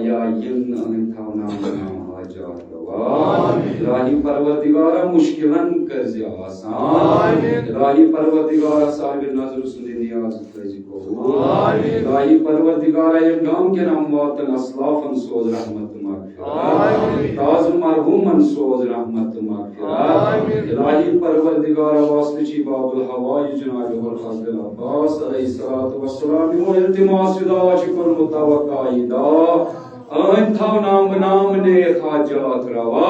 या यिन अनथाना हाजात रवा इलाही परवरदिगारा मुश्किलन कर ज आसान इलाही परवरदिगारा साहिब नजर सुन नियाज फैज़ को इलाही परवरदिगारा ये गांव के नाम वातन असलाफन सोज रहमत मागफिरत ताज मरहूमन सोज रहमत मागफिरत इलाही परवरदिगारा वास्ते बाबुल हवाई जनाब वल फजल अब्बास अलैहिस्सलातु वस्सलाम व इल्तिमास दुआ शुक्र मुतवक्का नाम नाम ने हाजात रवा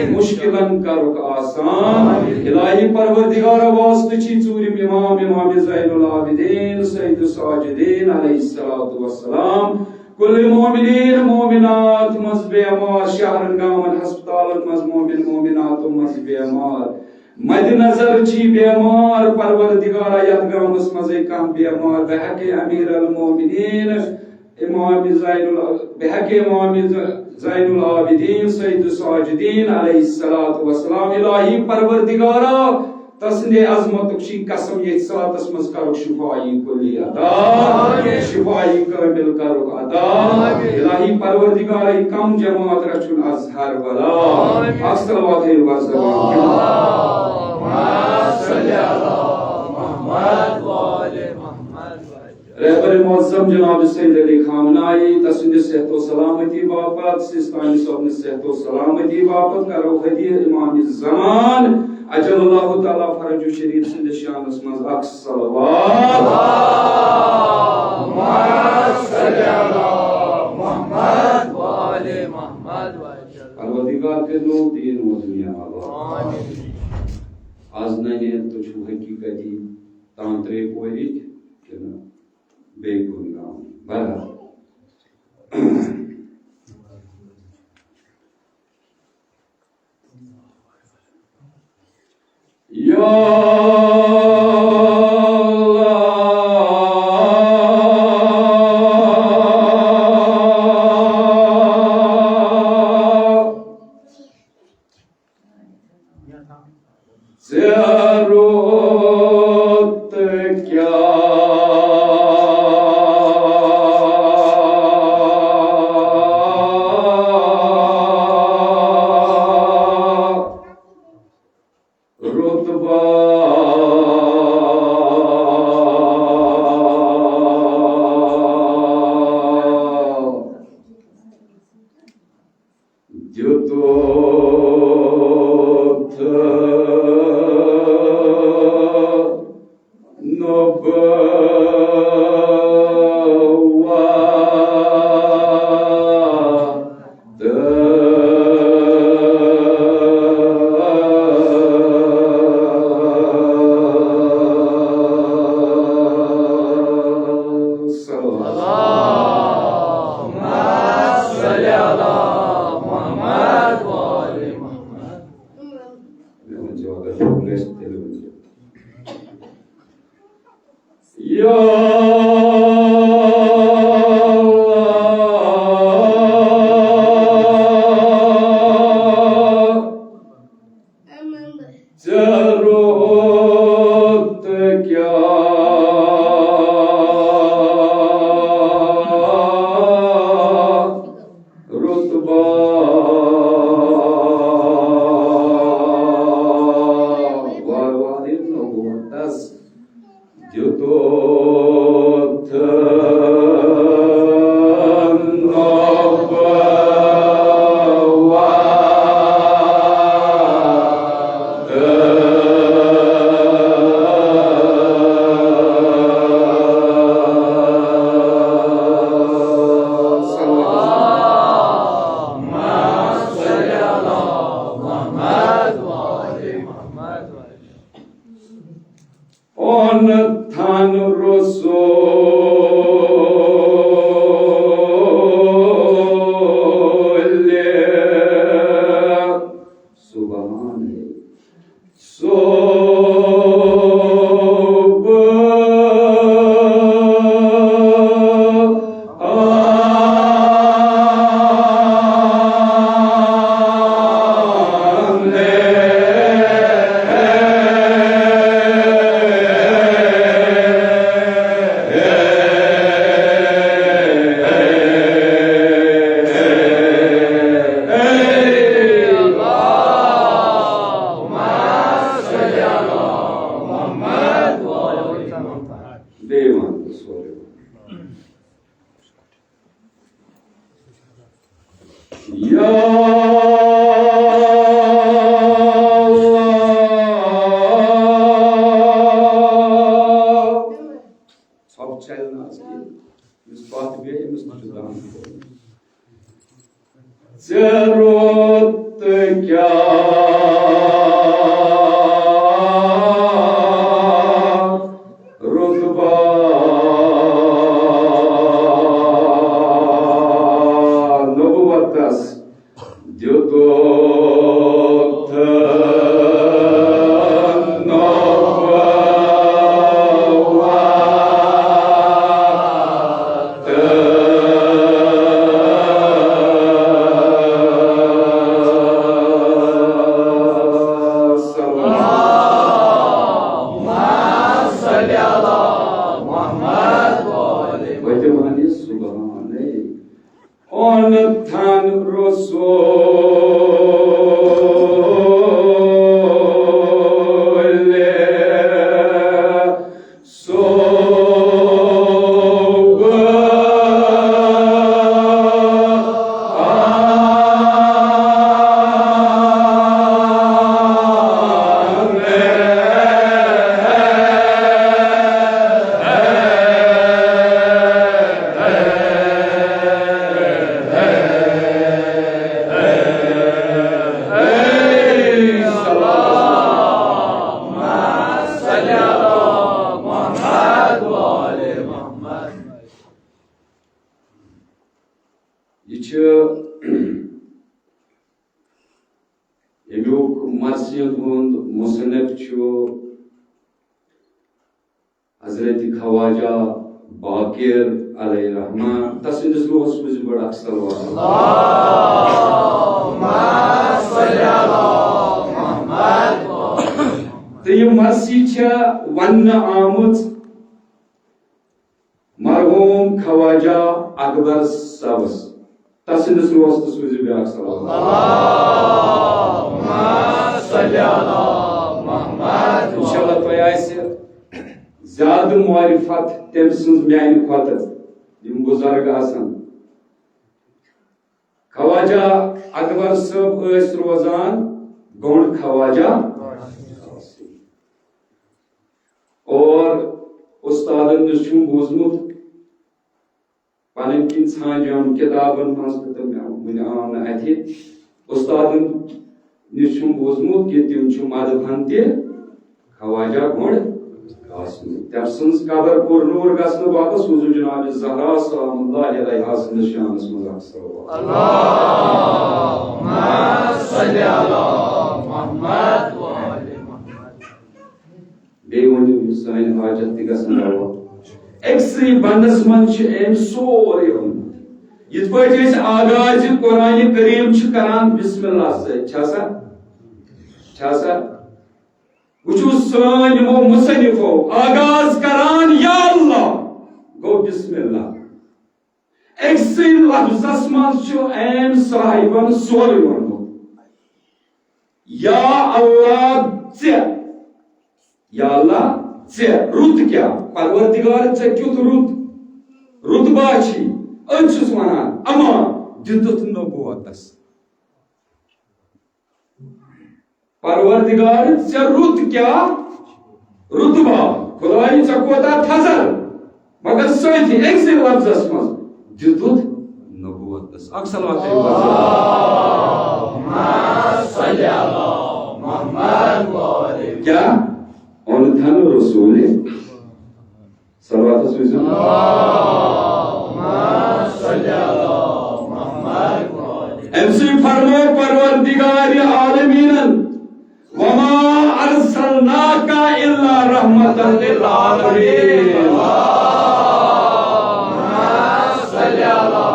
मुश्किलन करुक आसान इलाही परवरदिगार वास्ते चूरिम इमाम इमाम ज़ैनुल आबिदीन सैयद साजिदीन अलैहिस्सलातु वस्सलाम कुल मोमिनीन मोमिनात मज़बे अमार शहरन गामन हस्पतालन मज़ मोमिन मोमिनात मज़बे अमार मद नजर छी बेमार परवरदिगार यत गामस मज़े कम बेमार बहके अमीर अल मोमिनीन इमाम ज़ैनुल आबिदीन सैयद साजिदीन अलैहिस्सलातु वस्सलाम इलाही परवरदिगारा तस्ने अज़मत की कसम ये सातस मज करो शिफाई कुल्ली अदा शिफाई कामिल करो अदा इलाही परवरदिगारा कम जमात रचुन अज़हर वला अस्सलात व रहबर मौज़म जनाब सैयद अली खामनाई तस्वीर सेहत व सलामती बापत सिस्तानी सोबन सेहत व सलामती बापत करो हदीय इमाम ज़मान अजल्लाहु ताला फरज शरीफ सिंध शानस मज अक्स सलवात मोहम्मद व आले मोहम्मद परवरदिगार के नो दीन व दुनिया आमीन आज नने तो छु हकीकती तांत्रे पोरी केना बेगुन गांव बरा या ज़रूरत क्या Ya Allah. Sab chalnas ki. Biz baat beyimiz tutudan. Zerut kya rutba nubuvatas Diyodot on than Masjid hund musannaf chu Hazrat Khawaja Baqir alayhi rahman tasindis lohas biz bada salawat Allahumma salli ala Muhammad te ye masjid cha wanna amut marhum Khawaja Akbar Savas tasindis lohas biz bada salawat Allahumma इंशाल्लाह तो ऐसे ज़्यादा मारिफत तमसंज म्यान खोत यम बुजुर्ग आसन खवाजा अकबर साहब ऐस रोजान गौंड खवाजा और उस्तादन निशुम बोजमुत पन किन छांजाम किताबन मज तो मैं आम न अथि उस्तादन निशुम बोजमुत कि तिम छु मदफन ते खवाजा गोंड कासम तमसंज कबर पुर नूर गसन वापस हुजूर जनाब ज़हरा सल्लल्लाहु अलैहि वसल्लम निशान मज़ाक सल्लल्लाहु अल्लाहुम्मा सल्ली अला मुहम्मद व आले मुहम्मद बेवनी साइन हाजत गसन रवा एक्सरी बंदस मन छ एम सोरे यित पट आगाज कुरान करीम छ करान बिस्मिल्लाह से छासा वुचु सान वो मुसन्निफो आगाज करान या अल्लाह गो बिस्मिल्लाह एक्सिन लफ्ज़स मन छ एम साहिबन सोरे वनो या अल्लाह चे रुत क्या परवरदिगार चे क्युत रुतबा छी अच्छुस वनान अमा दितुत नबुवतस परवरदिगार चे रुत क्या रुतबा खुदाई चे कोता थजल मगर सही एक से लफ्ज़स मज दितुत नबुवतस अक्सलवात अल्लाहुम्मा सल्ली अला मुहम्मद व आले क्या on धन रसूल सल्लल्लाहु अलैहि वसल्लम एमसी फरमो परवरदिगार आलमीन वमा अरसलनाका इल्ला रहमतन लिल आलमीन अल्लाहुम्मा सल्ली अला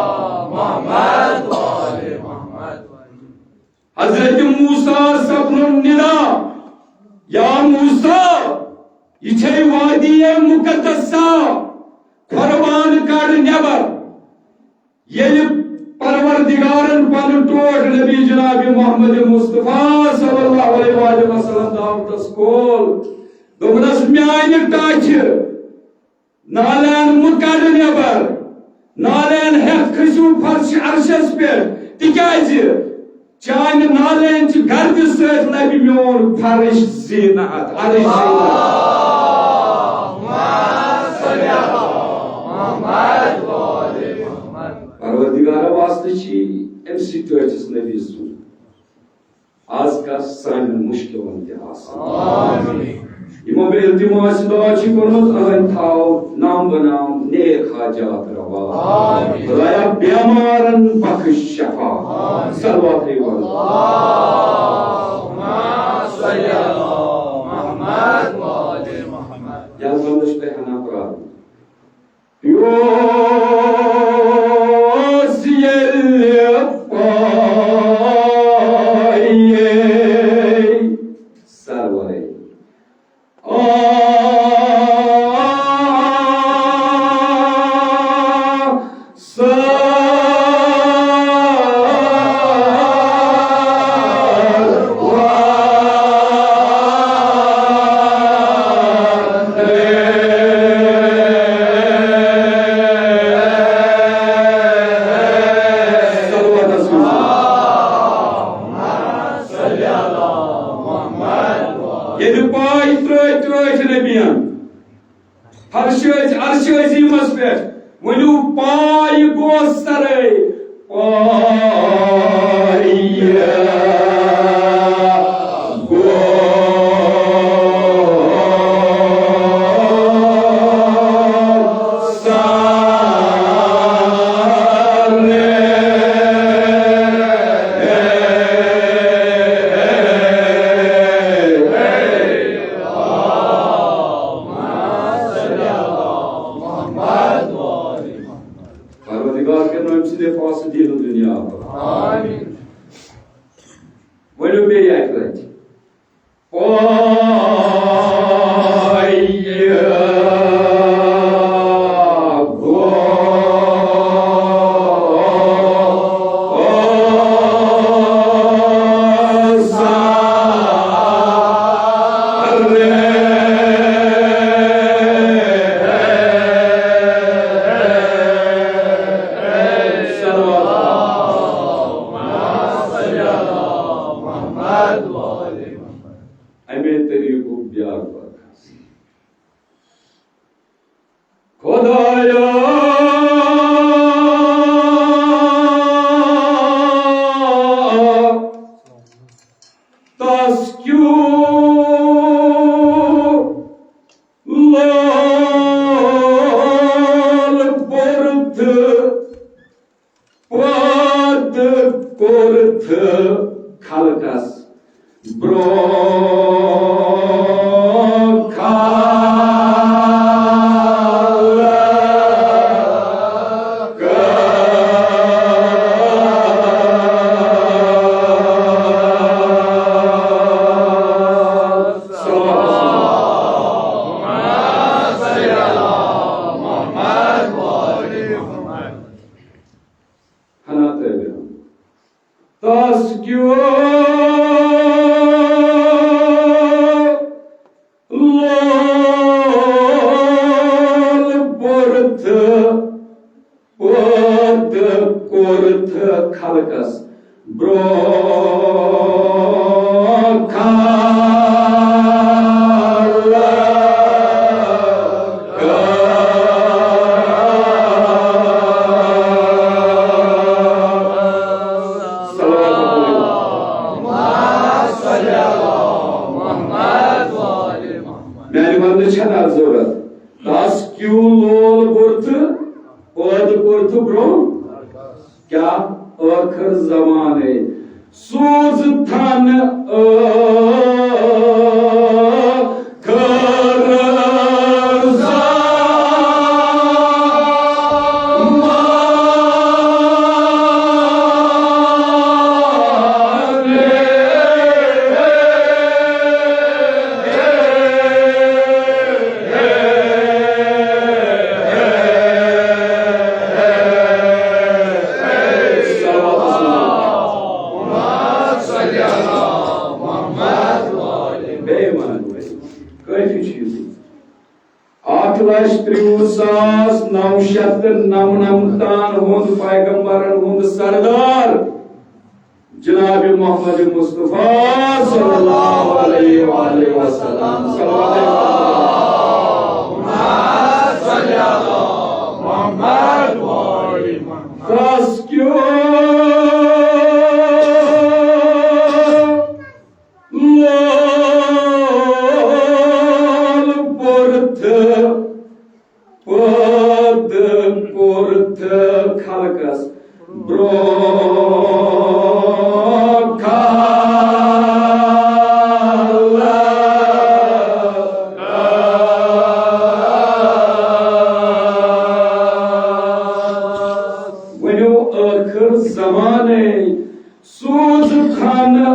मुहम्मद व आले मुहम्मद हजरत मूसा सपनुन निदा या मूसा इछे वादी मुकद्दसा कुर्बान कर नेबर येल परवरदिगारन पन टोट नबी जनाब मोहम्मद मुस्तफा सल्लल्लाहु अलैहि वसल्लम दावतस कोल दोमनस म्यान टाच नालन मुकद नेबर नालन हेत खसु फर्श अर्शस पे पे तिकाज चान नालें गर्द सत लबि मोन फर्श जीनत परवरदिगार वास्ते अम सस नबी सुन आज का सान मुश्किलन तमो पे इल्तिमास दुआ कर्मुत अहन थाव नाम बनाव नेक हाजात रवा खुदाया बेमारन बख्श शफा सल्लल्लाहु अलैहि वसल्लम या बंदश पे हना प्राण यो 13,999 हुंद पैगंबरन हुंद सरदार जनाब मोहम्मद मुस्तफा सल्लल्लाहु अलैहि वसल्लम Khalkas zamane suz khana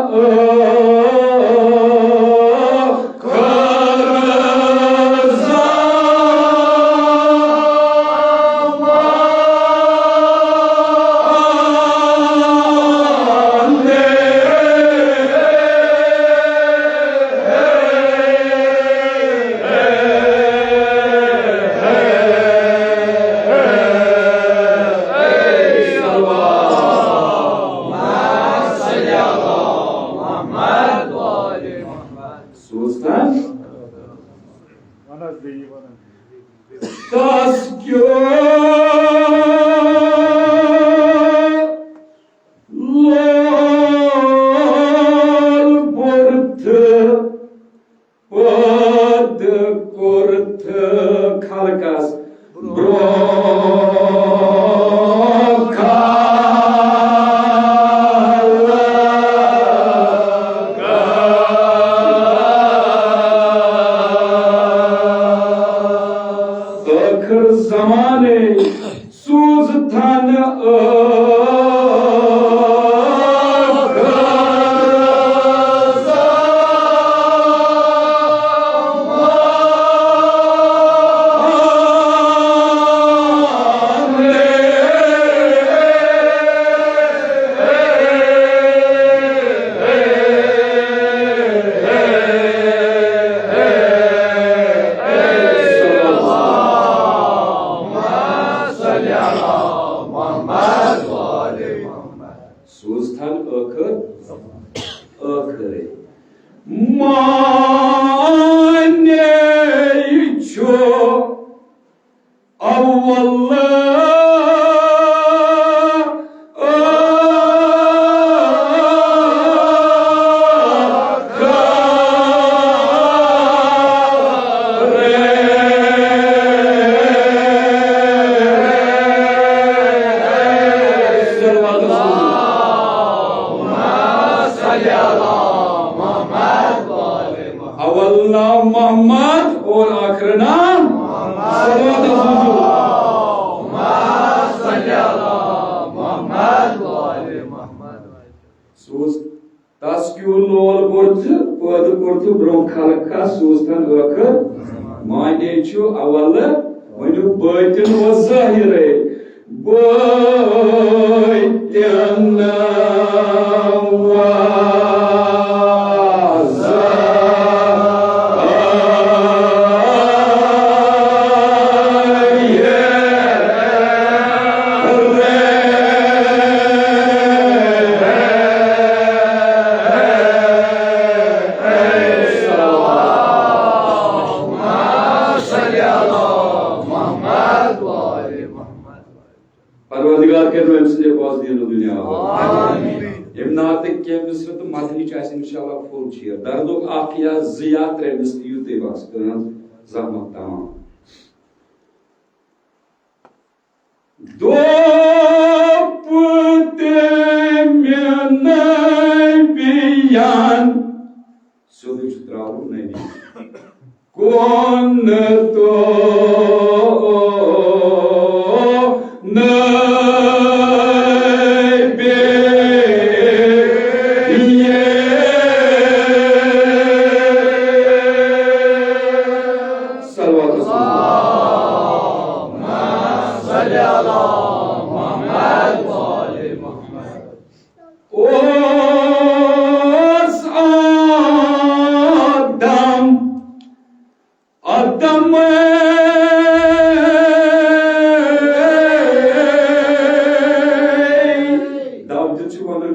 Adam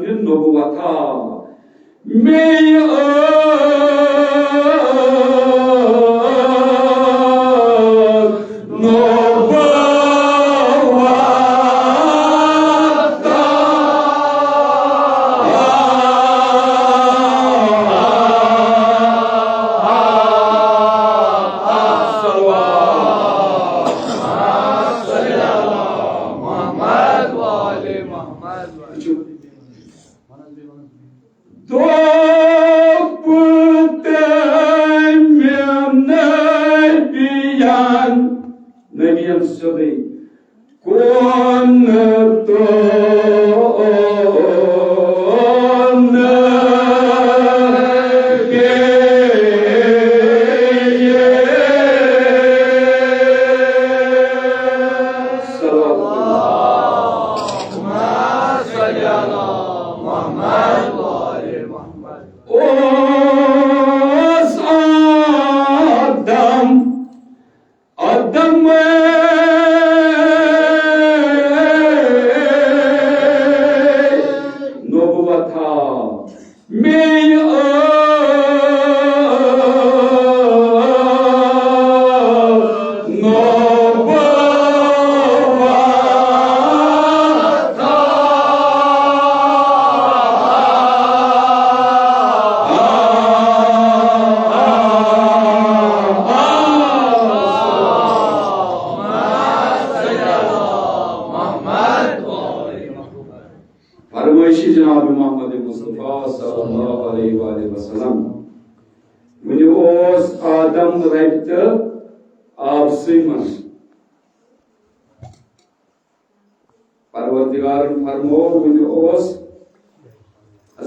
Hazretlerinin nubuvvata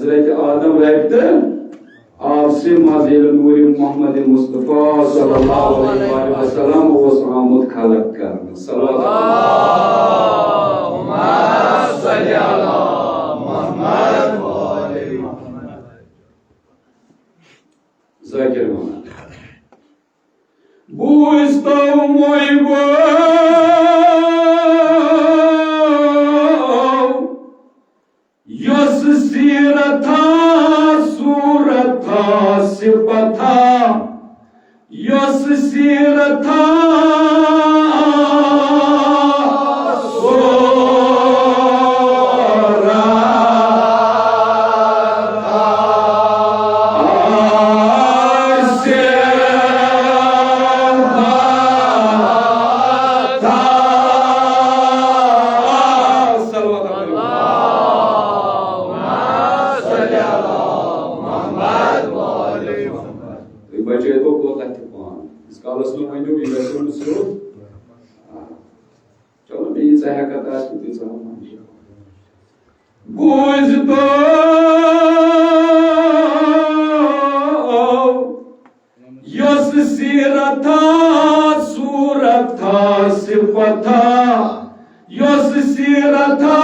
Hazreti Adam Rabb'de Asim Hazreti Nuri Muhammed Mustafa sallallahu aleyhi ve sellem o sahamut khalaq karna Allahumma salli ala Muhammad wa ali Muhammad Zakir Muhammad Bu istav moy Sirata surata sipata Yos sirata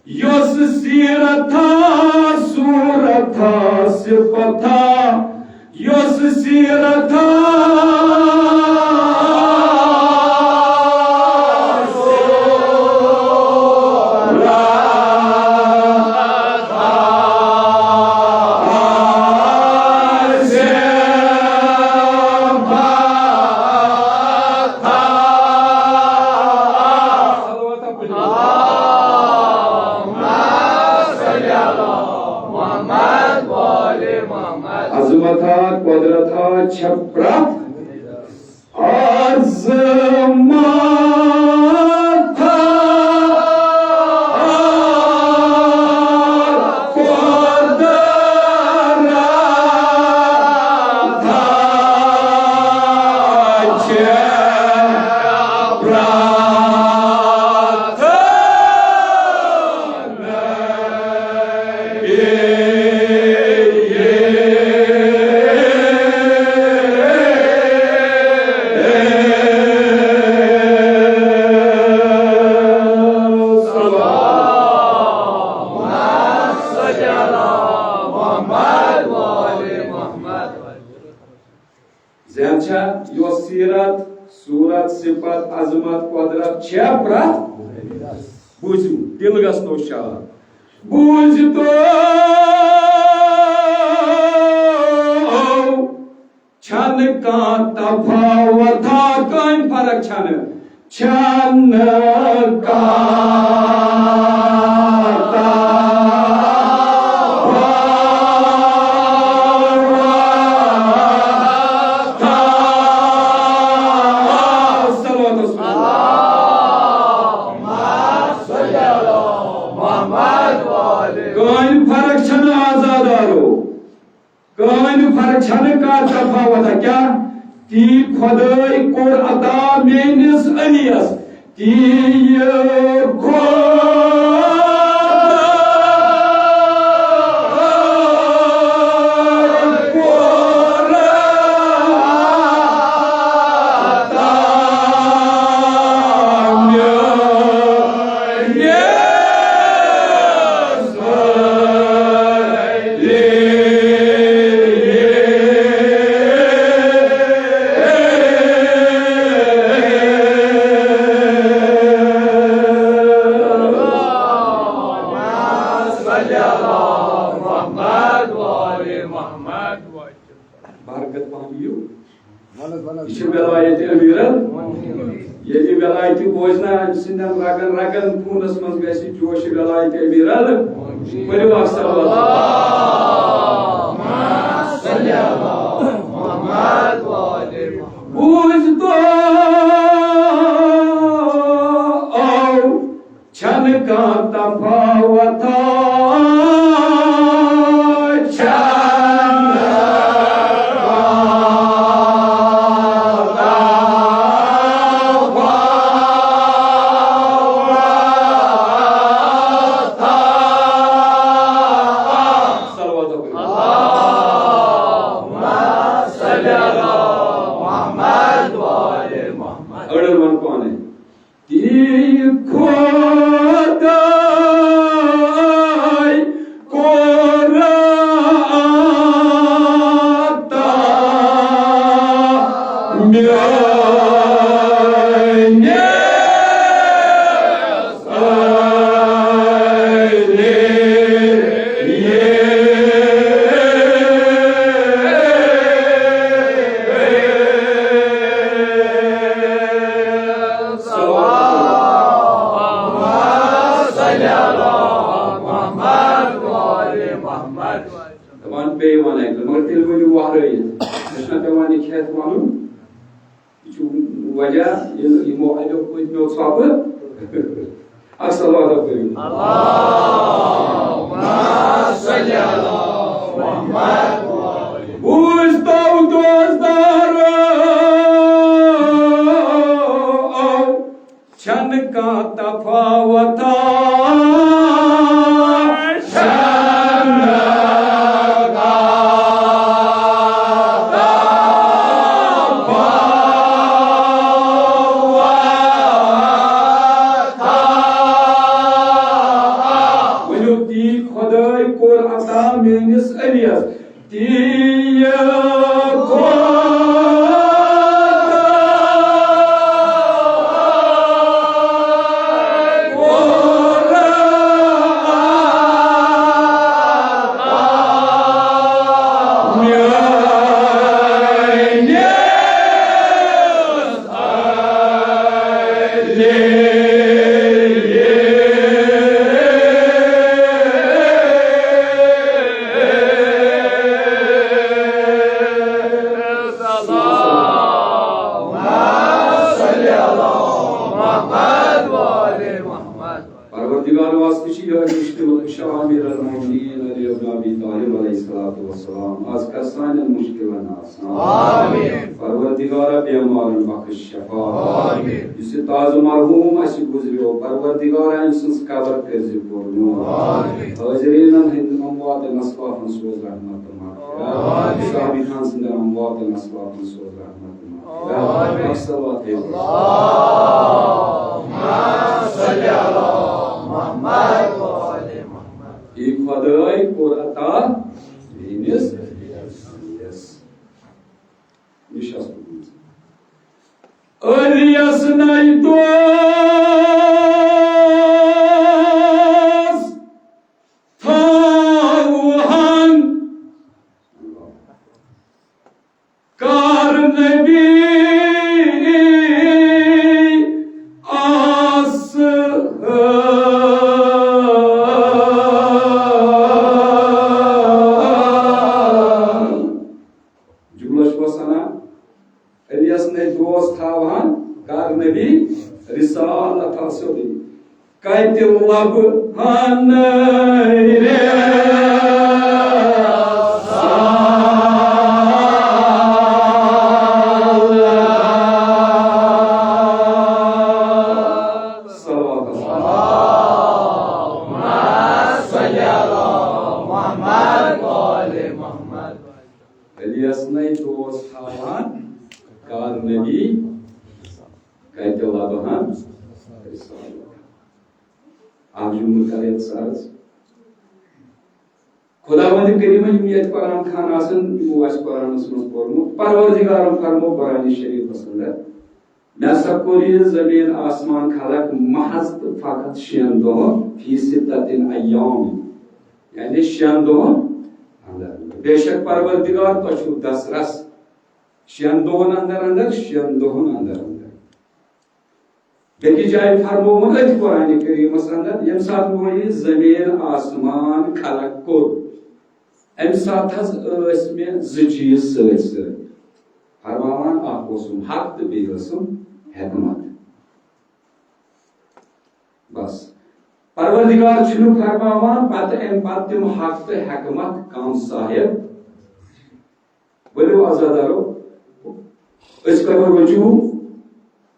Yos siratha suratha sipatha Yos siratha azmata quadrata chapra azmata Zemcha, Yosirat, Surat, Sifat, Azmat, Quadrat, Chaprat, Buzim, Dilgas no Shala. Buzito Chanaka Tapavata Kain Parakchana Chanaka का तफावत क्या ती खुदाई core अता menace alias ती Ragan punas mas gasi joshi galai te viral pari sallallahu Muhammad wa ali Muhammad chan ka tafawata अता menace alias तिया परवरदिगारा बेमारन बख्श शफा इस ताज़ मरहूम अस गुजरियो परवरदिगारा इंसंस कबर कर्ज पुरनो हाज़रीन हिंद अमवात नस्वाफन सोज रहमत मग़फ़िरत साहबी खान सिंह अमवात नस्वाफन सोज रहमत मग़फ़िरत अस्सलातु अल्लाहुम्मा सल्ली अला मुहम्मद व आले मुहम्मद एक खुदाई कोर अता दीनिस Alias Naidos Tauhan Karnebi As Jumlah suasana Elias ne dost thavan karnebi risalat asodi kaitil lab hanayre Elias ne dost thavan Karnebi kaitel labahan Avjum kayet saz Khudavand Karim yumiyat Quran Khan asan yuwas Quran sunus pormu Parvardigaram farmo Qurani Sharif pasand hai मैं सबको जमीन आसमान खलक महज फकत Shane दो फी सित्ततिन अय्याम यानी Shane दो अंदर बेशक परवरदिगार तो 10 रस शेन दोहन अंदर शेन दोहन अंदर बेकी जाय फरमोमुत अति कुरान करीमस अंदर यम सात वो जमीन आसमान खलक को एम सात हज में चीज सत फरमान आसम हक तो बेसम हिकमत बस परवरदिगार छुनु फरमान पत एम पत तिम हक तो हिकमत कम साहिब बोलो आजादारो इस कबर वजू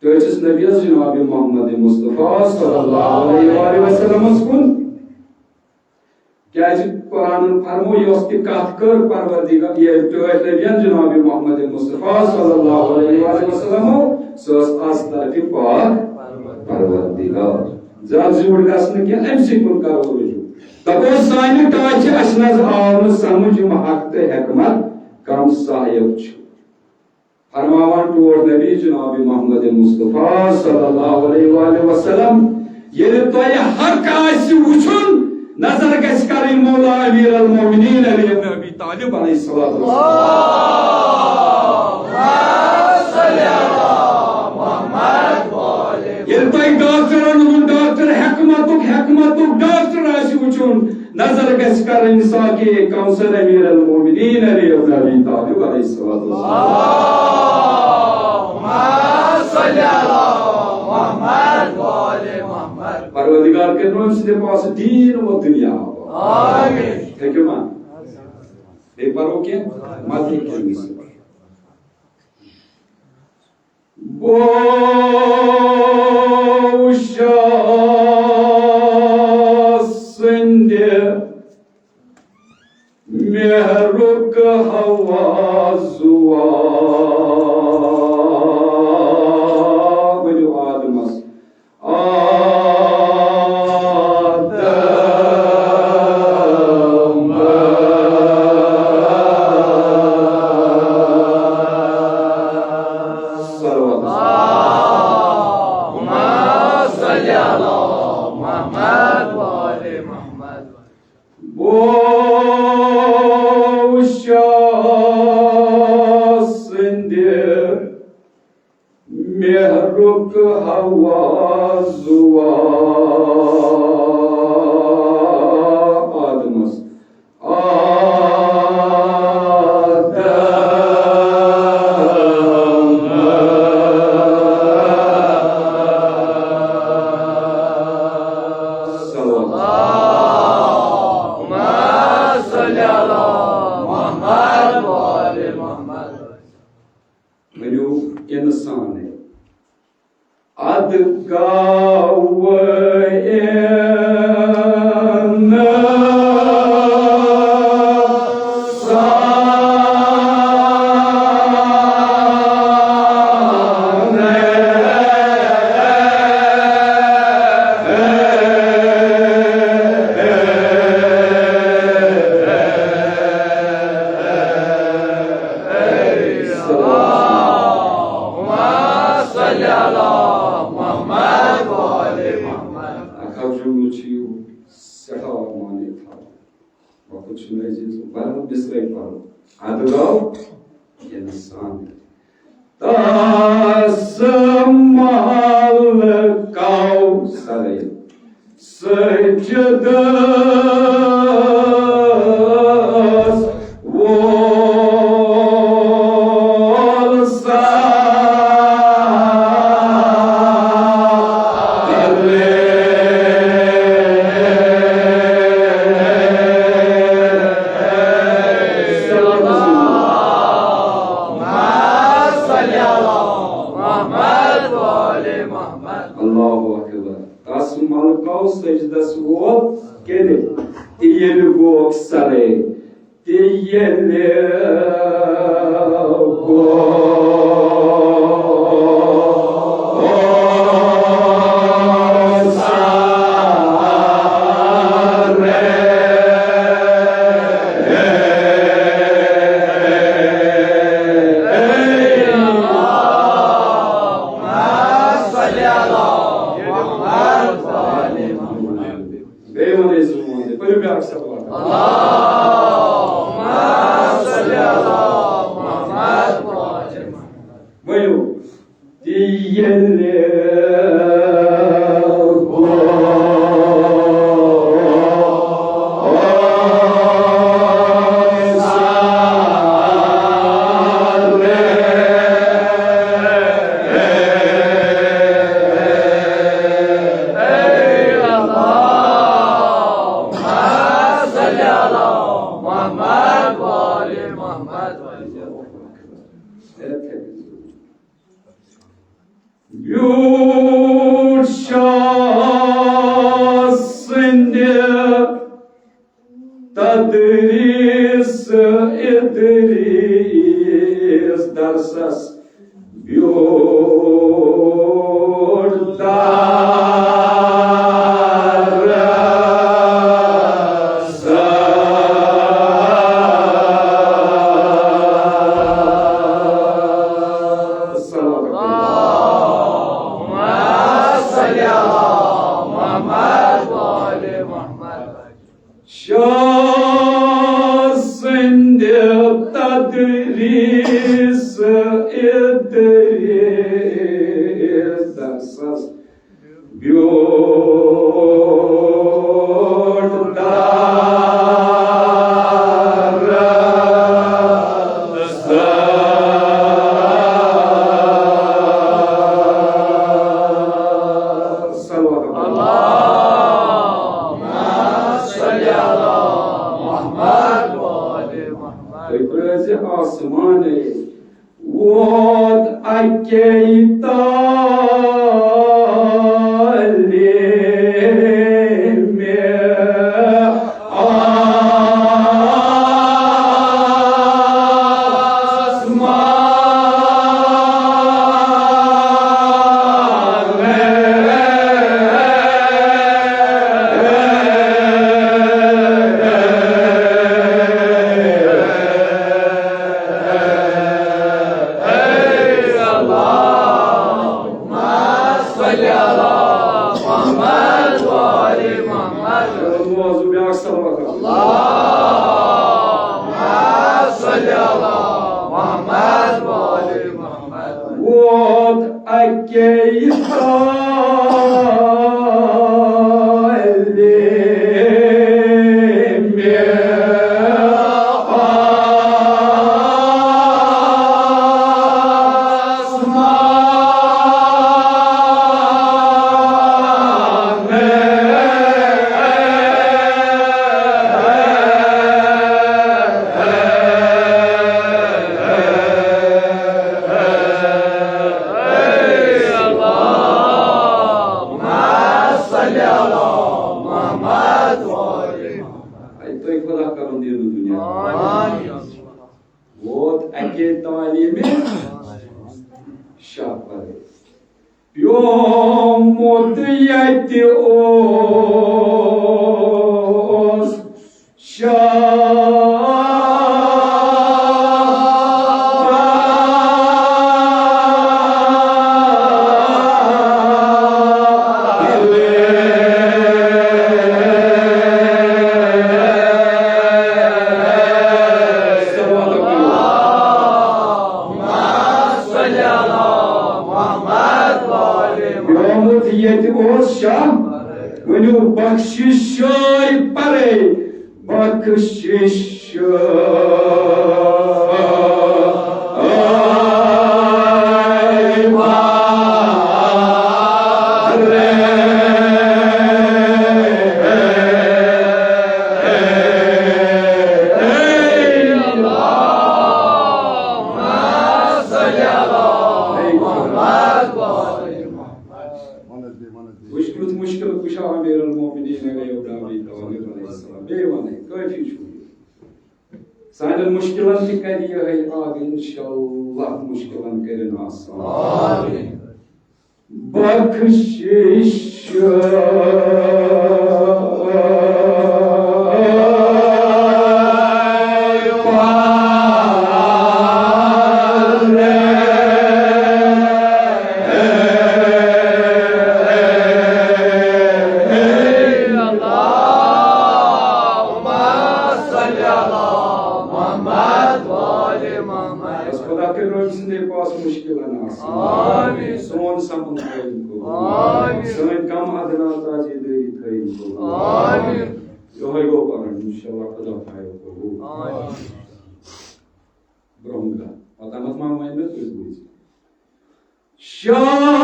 तो इस नबी जनाब मोहम्मद मुस्तफा सल्लल्लाहु अलैहि वसल्लम सुन क्या कुरान फरमो योस की कथ कर परवरदिगार ये तो नबी जनाब मोहम्मद मुस्तफा सल्लल्लाहु अलैहि वसल्लम सोस आस तरफ पाक परवरदिगार जब जुड़ गसन के एमसी कुन करो वजू तको सानी ताच असनज आवन समझ हक ते हिकमत कम साहिब फरमावन टूर नबी जनाब मोहम्मद मुस्तफा सल्लल्लाहु अलैहि वसल्लम ये तो हक आसि वुचुन नजर गस करिन मौला अमीर अल मोमिनीन अली इब्न अबी तालिब अलैहिस्सलातु वस्सलाम ये तो डॉक्टरन डॉक्टर हिकमतुक डॉक्टर आसि वुचुन नजर गस करिन साकी कौसर अमीर अल मोमिनीन अली इब्न अबी तालिब अलैहिस्सलातु परवरदिगार के नाम से पास दीन व दुनिया आमीन थैंक यू मान एक बार ओके मत लिखिए बोशा संदे मेहरुक हवा जुआ Adam Mehruk hava zuva adımız insan है ad सल्लल्लाहु अलैहि वसल्लम। Вот Вот अके तालीमे शापरे प्योमोत यति ओस Unu bakshishoy pare bakshishoy pare मुश्किल कुशा अमीरुल मोमिनीन अली अलैहिस्सलाम बेवाने काफी छु सानन मुश्किलन ति कर है आग इंशाअल्लाह मुश्किलन करन आसान आमीन बख्शिश Amin. Son saman kayın ko. Amin. Son kam adına taji deri kayın ko. Amin. Yohay go paran inşallah kada payo ko. Amin. Bronga. Atamat mamay ne söylüyoruz? Şahsen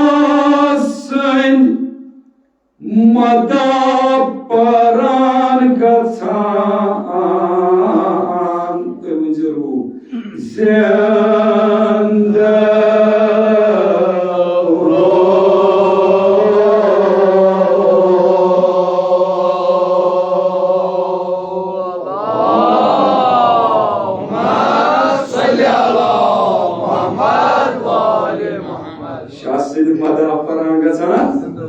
mada paran gatsan ömürü zende Şahsen mada paran gatsan zenda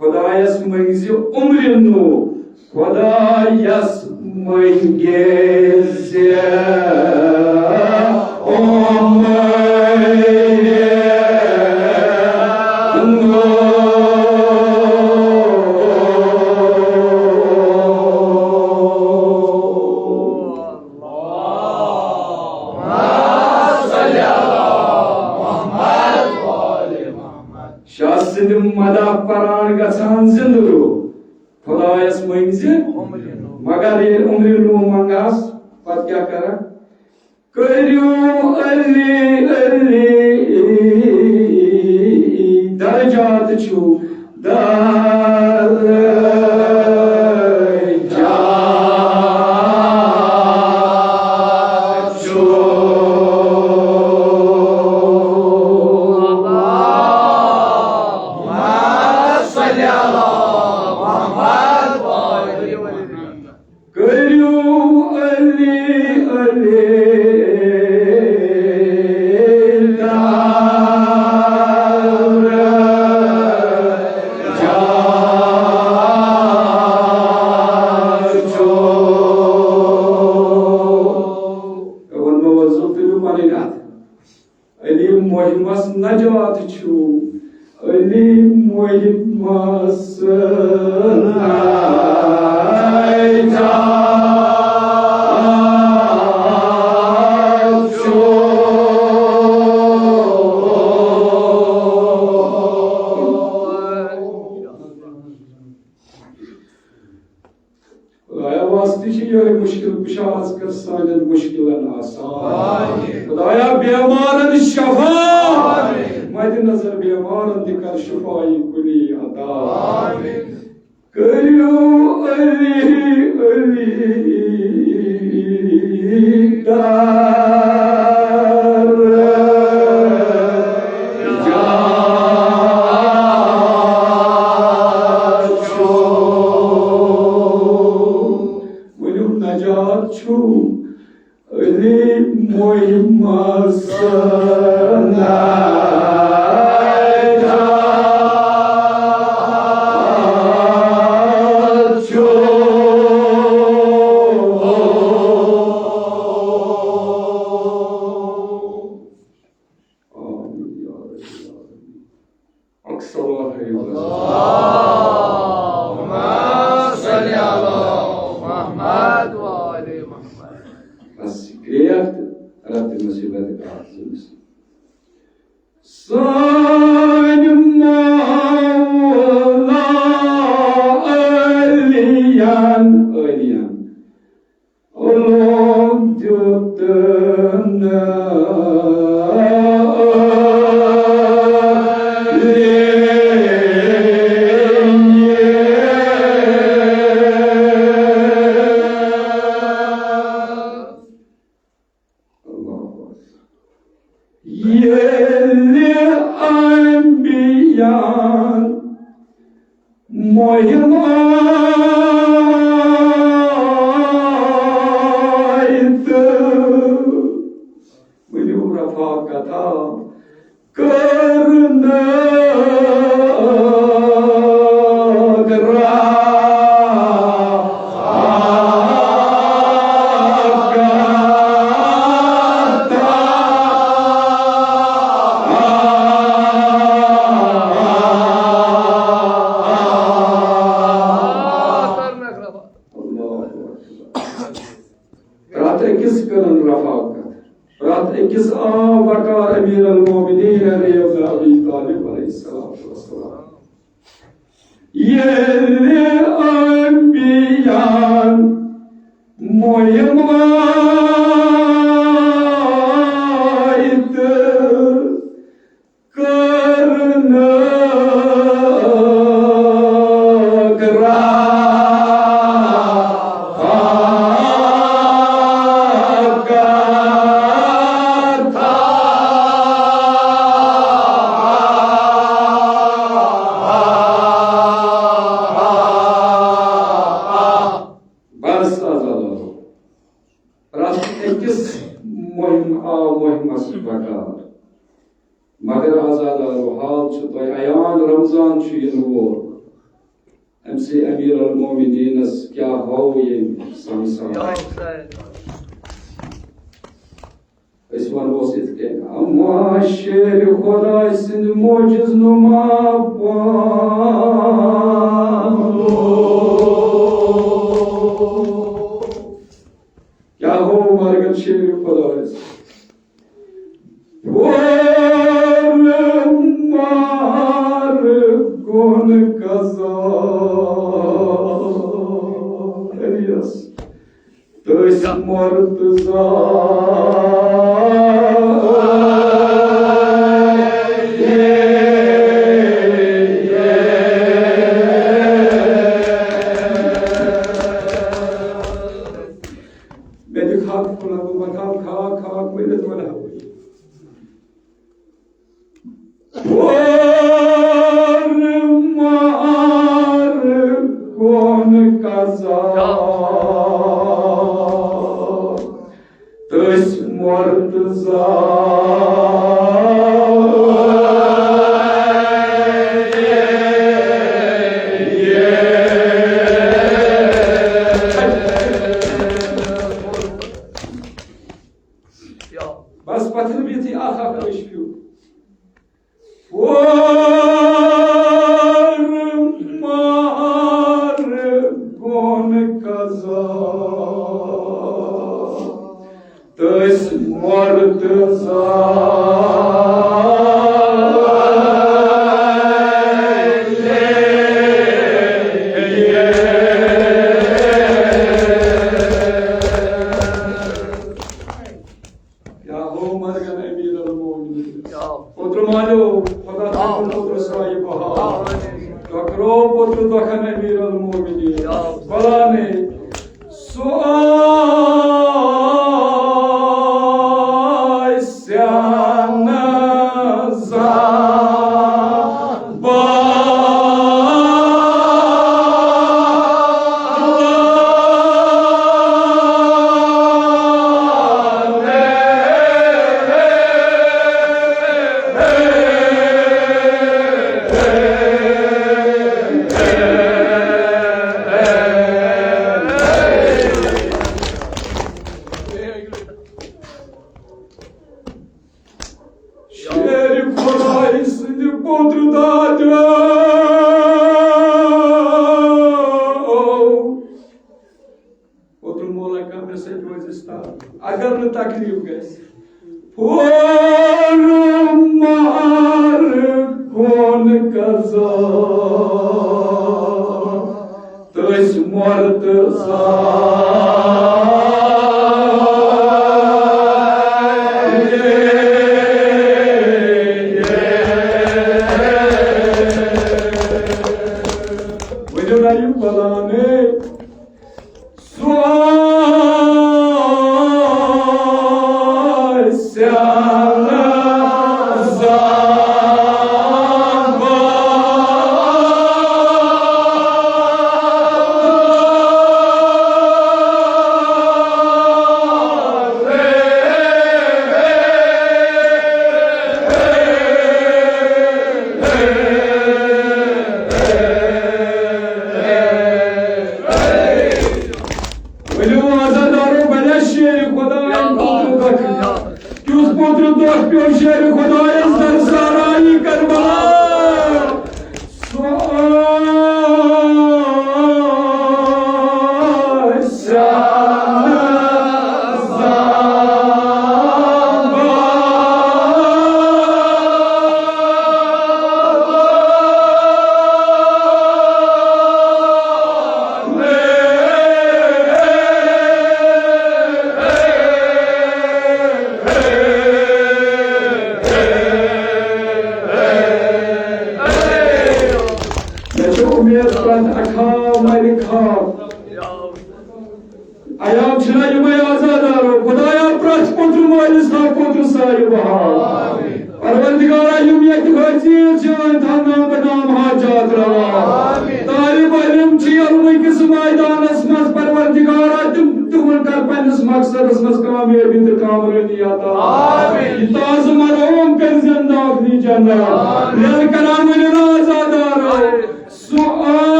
Kodayas mengisi umrinu Kodayas mengisi Şahsidim mada paran gasan zinduru Kodayas mengisi Magar ye umrinu mangas Pat kya kara Karyu ali Darjat chu Darjat chu Karyu ali muhimmas najat çu Ali muhimmas मुश्किल कुशास कर सानन मुश्किलन आसान खुदाया बीमारन शफा मद नजर बीमारन दिकर शफाई कुली अता करियो अली अली मगर आजादार हाल Ayan Ramzan MC अमीर अल मोमिनीन क्या हो ये इस वनोस इतके अम्मा शेर खुदा सिंध मोजिज नुमा क्या हो मरगत शेर खुदा Gun kaza Elias Tăs mortza Beni kalk kula bu makam kalk böyle de bana Tăs mortza Bas patını biti aha karışıyor. formar con casar, tăi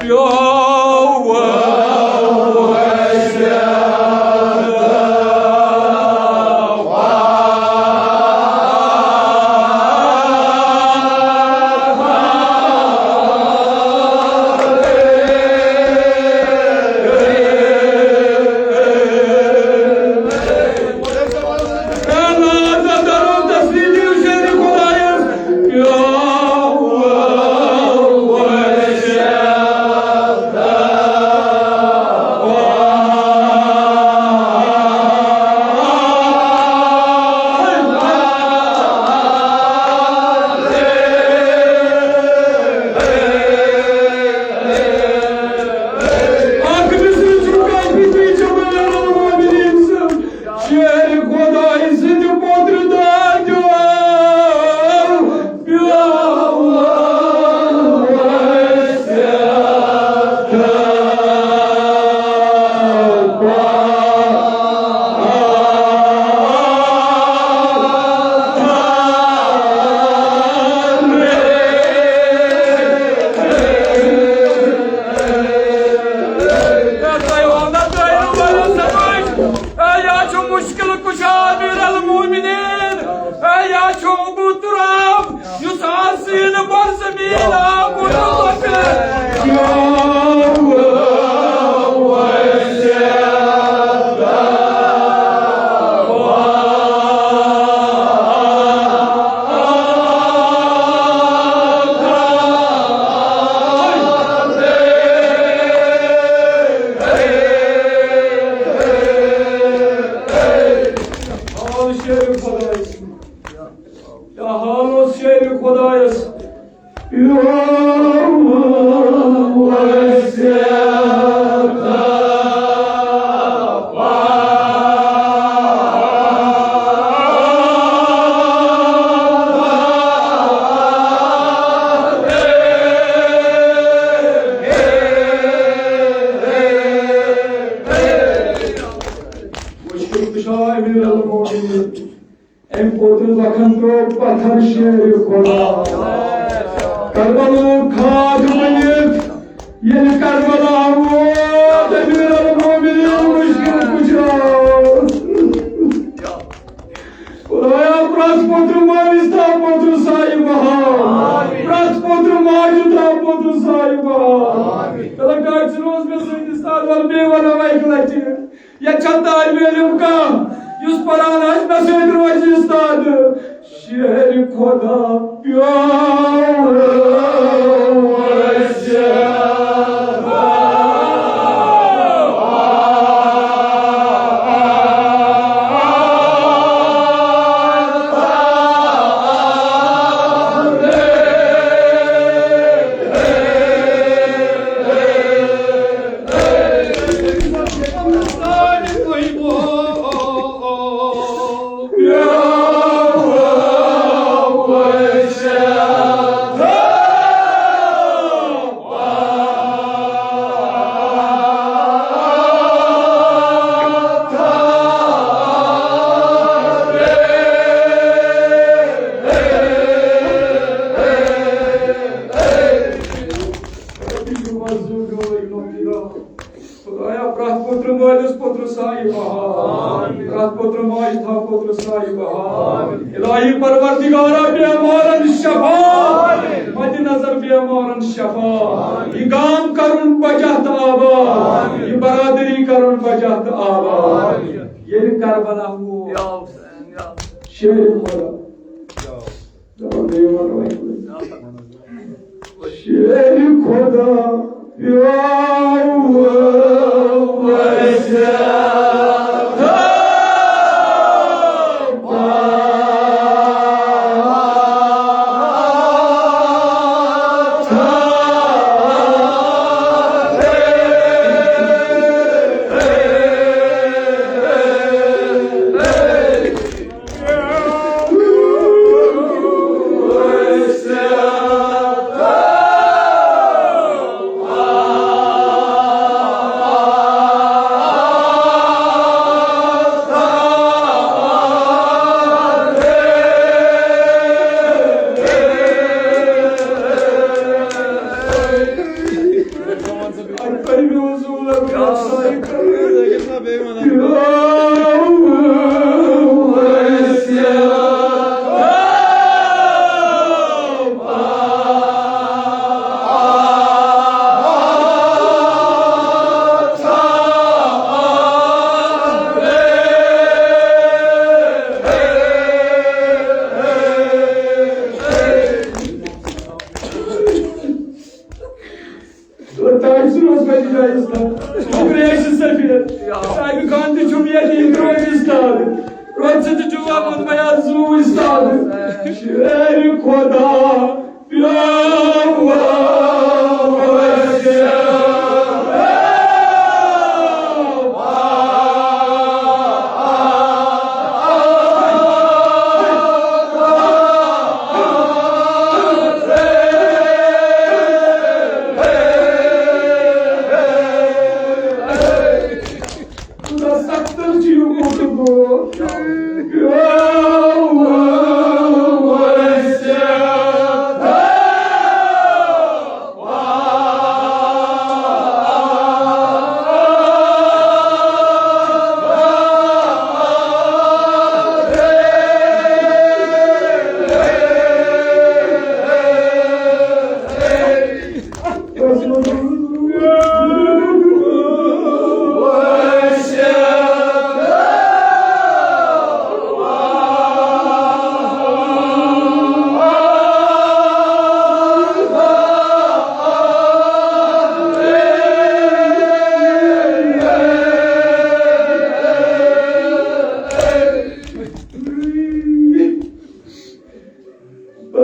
Yo, Buturam, Yusasin Barsamina,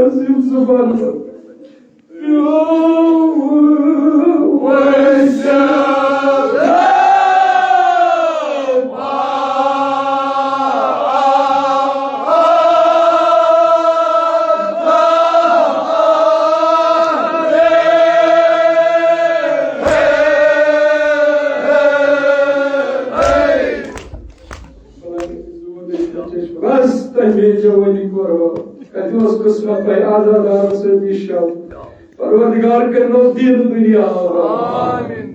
Nasip subhanallah. Bas tabi cevani korva. Kadios kısmet bay azadar se bişav. Parvardigar करनो दिन दुनिया. Amin.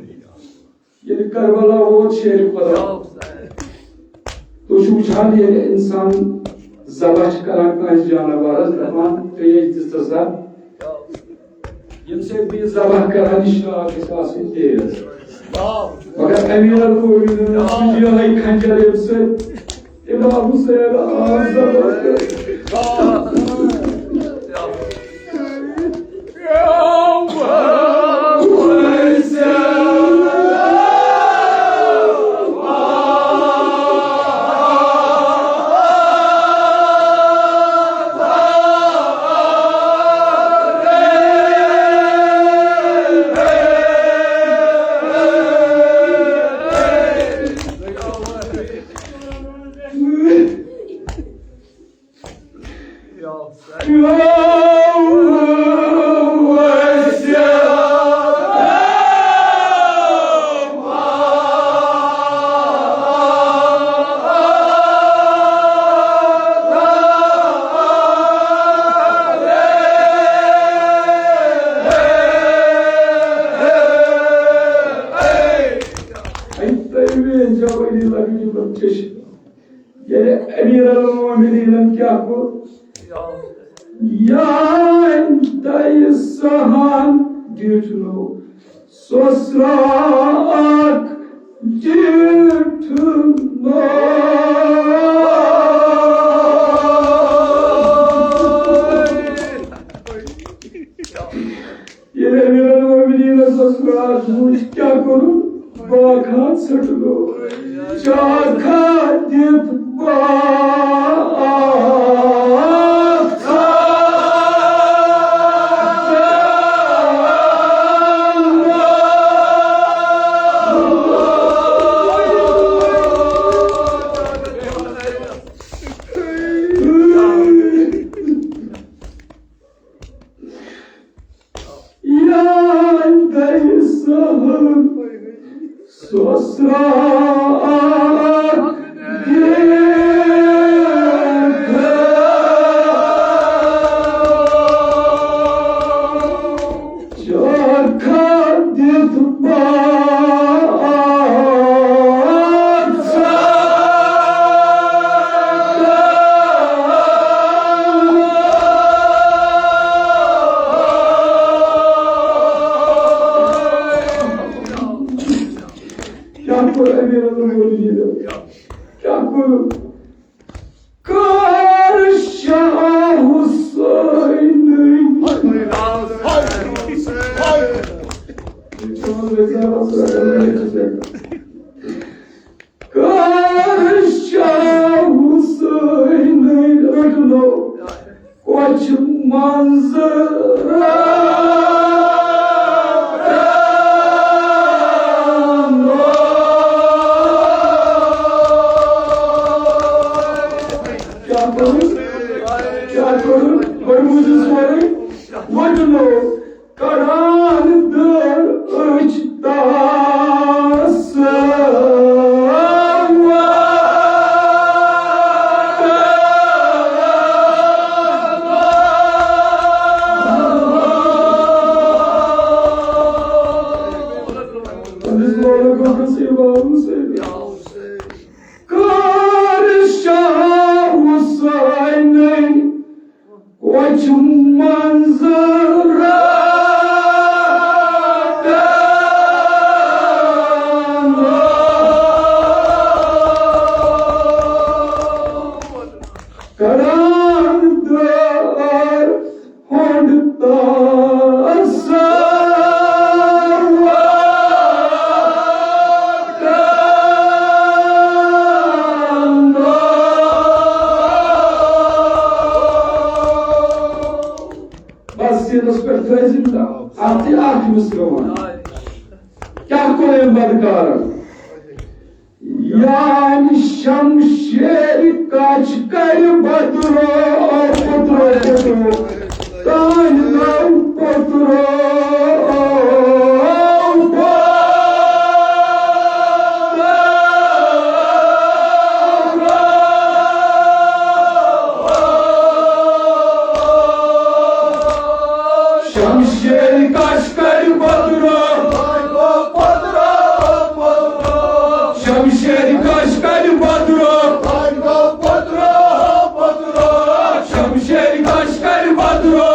ये Karbala वो शेर खुदा. तो शुचान ये इंसान जबाश करा का जानवर दफान तेज दिससा. यमसे भी जबाह करा निशा के साथ तेज. मगर अमीर को वीडियो है खंजर से İmam Hüseyin Sosrak Cütüno Yine bir anlamıyla sosrak Muşka konu Bakat sırtını Çaka dip जमीनस पे जिंदा आती आख मुस्लमान क्या कोई बदकार यान शमशेर काच कर बदरो पुत्रो कान पुत्रो शमशेर काच कर बदरो शमशेर काशकर बदरो शमशेर काशकर बदरो